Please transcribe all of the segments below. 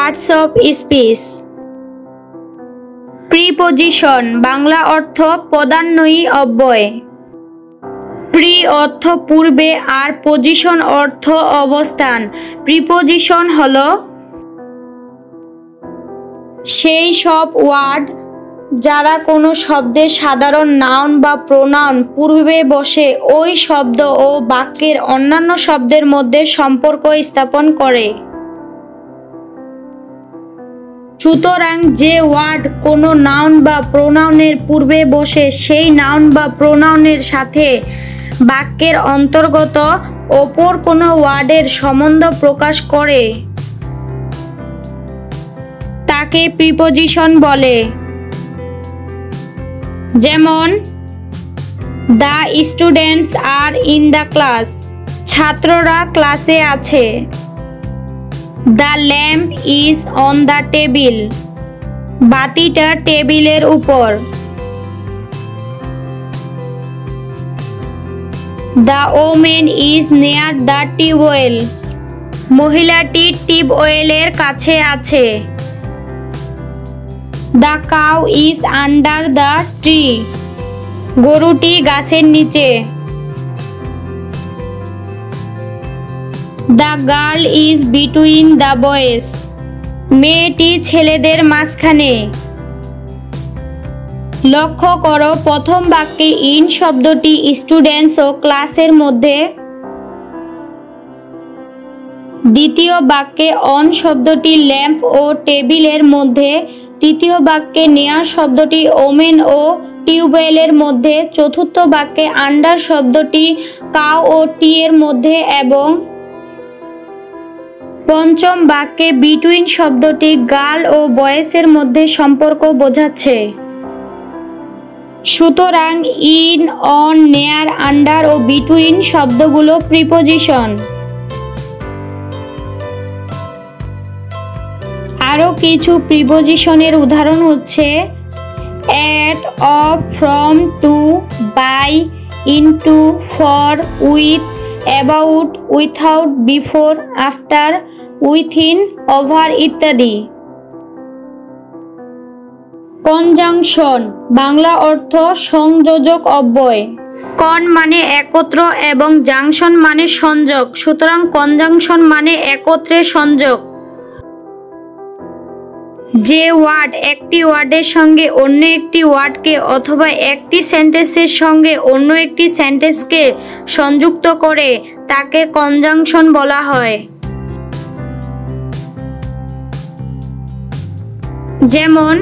Parts of speech. Preposition Bangla অর্থ পদান্বয়ী অব্যয়। Pre অর্থ পূর্বে আর পজিশন অর্থ অবস্থান। প্রিপোজিশন হলো সেই সব ওয়ার্ড যারা কোনো শব্দের সাধারণ নাউন বা প্রোনাউন পূর্বে বসে ওই শব্দ ও বাক্যের অন্যান্য শব্দের মধ্যে সম্পর্ক স্থাপন করে। সুতরাং যে ওয়ার্ড কোনো নাউন বা প্রোনাউনের পূর্বে বসে সেই নাউন বা প্রোনাউনের সাথে বাক্যের অন্তর্গত অপর কোনো ওয়ার্ডের সম্বন্ধ প্রকাশ করে তাকে প্রিপোজিশন বলে। যেমন the students are in the class, ছাত্ররা ক্লাসে আছে। The lamp is on the table, বাতিটা টেবিলের উপর। The women is near the tubewell, মহিলাটি টিউবওয়েলের কাছে আছে। The cow is under the tree, গরুটি গাছের নিচে। The girl is between the boys, মেয়েটি ছেলেদের মাঝখানে। লক্ষ্য করো প্রথম বাক্যে ইন শব্দটি স্টুডেন্টস ও ক্লাসের মধ্যে, দ্বিতীয় বাক্যে অন শব্দটি ল্যাম্প ও টেবিলের মধ্যে, তৃতীয় বাক্যে নেয়ার শব্দটি ওমেন ও টিউবওয়েলের মধ্যে, চতুর্থ বাক্যে আন্ডার শব্দটি কাউ ও টি এর মধ্যে এবং পঞ্চম বাক্যে বিটুইন শব্দটি গার্ল ও বয়েসের মধ্যে সম্পর্ক বোঝাচ্ছে। সুতরাং ইন, অন, নেয়ার, আন্ডার ও বিটুইন শব্দগুলো প্রিপোজিশন। আরও কিছু প্রিপোজিশনের উদাহরণ হচ্ছে at, of, from, to, by, into, for, with, about, without, before, after, within, over ইত্যাদি। কনজাংশন বাংলা অর্থ সংযোজক অব্যয়। কন মানে একত্র এবং জাংশন মানে সংযোগ, সুতরাং কনজাংশন মানে একত্রে সংযোগ। যে ওয়ার্ড একটি ওয়ার্ডের সঙ্গে অন্য একটি ওয়ার্ডকে অথবা একটি সেন্টেন্সের সঙ্গে অন্য একটি সেন্টেন্সকে সংযুক্ত করে তাকে কনজাংশন বলা হয়। যেমন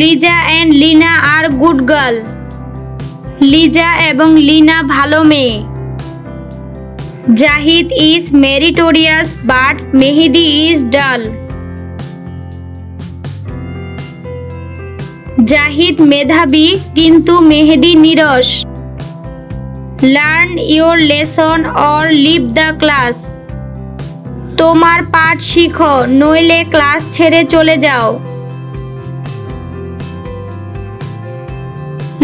Liza and Lina are good girl, Liza এবং লিনা ভালো মেয়ে। Zahid is meritorious but Mehedi is dull, Zahid মেধাবী কিন্তু মেহেদি নিরস। Learn your lesson or leave the class, তোমার পাঠ শিখো নইলে ক্লাস ছেড়ে চলে যাও।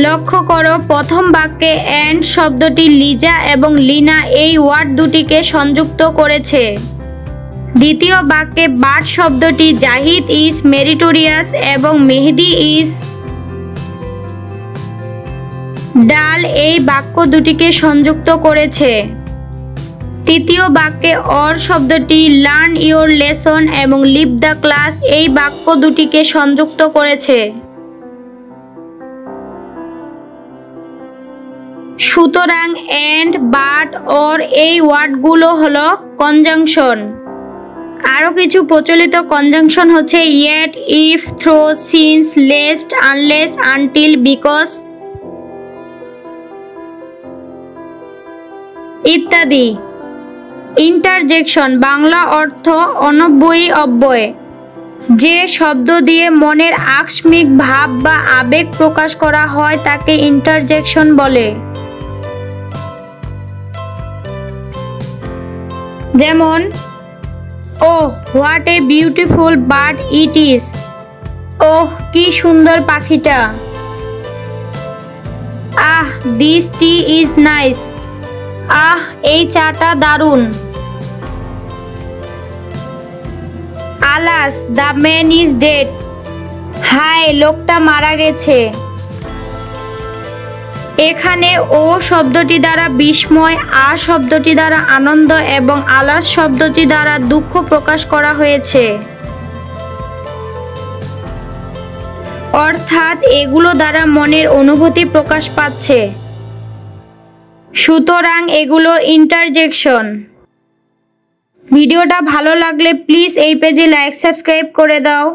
লক্ষ্য করো প্রথম বাক্যে অ্যান্ড শব্দটি লিজা এবং লিনা এই ওয়ার্ড দুটিকে সংযুক্ত করেছে। দ্বিতীয় বাক্যে বাট শব্দটি জাহিদ ইজ মেরিটোরিয়াস এবং মেহেদি ইজ ডাল এই বাক্য দুটিকে সংযুক্ত করেছে। তৃতীয় বাক্যে অর শব্দটি লার্ন ইয়োর লেসন এবং লিভ দ্য ক্লাস এই বাক্য দুটিকে সংযুক্ত করেছে। সুতরাং অ্যান্ড, বাট, অর এই ওয়ার্ডগুলো হলো কনজাংশন। আরও কিছু প্রচলিত কনজাংশন হচ্ছে yet, if, through, since, lest, unless, until, because ইত্যাদি। ইন্টারজেকশন বাংলা অর্থ অনব্যয়ী অব্যয়। যে শব্দ দিয়ে মনের আকস্মিক ভাব বা আবেগ প্রকাশ করা হয় তাকে ইন্টারজেকশন বলে। যেমন oh what a beautiful bird it is, oh কি সুন্দর পাখিটা। Ah this tea is nice, ah এই চাটা দারুণ। Alas the man is dead. হায়, লোকটা মারা গেছে। এখানে ও শব্দটি দ্বারা বিস্ময়, আ শব্দটি দ্বারা আনন্দ এবং আলাস শব্দটি দ্বারা দুঃখ প্রকাশ করা হয়েছে। অর্থাৎ এগুলো দ্বারা মনের অনুভূতি প্রকাশ পাচ্ছে। সুতরাং এগুলো ইন্টারজেকশন। ভিডিওটা ভালো লাগলে প্লিজ এই পেজে লাইক সাবস্ক্রাইব করে দাও।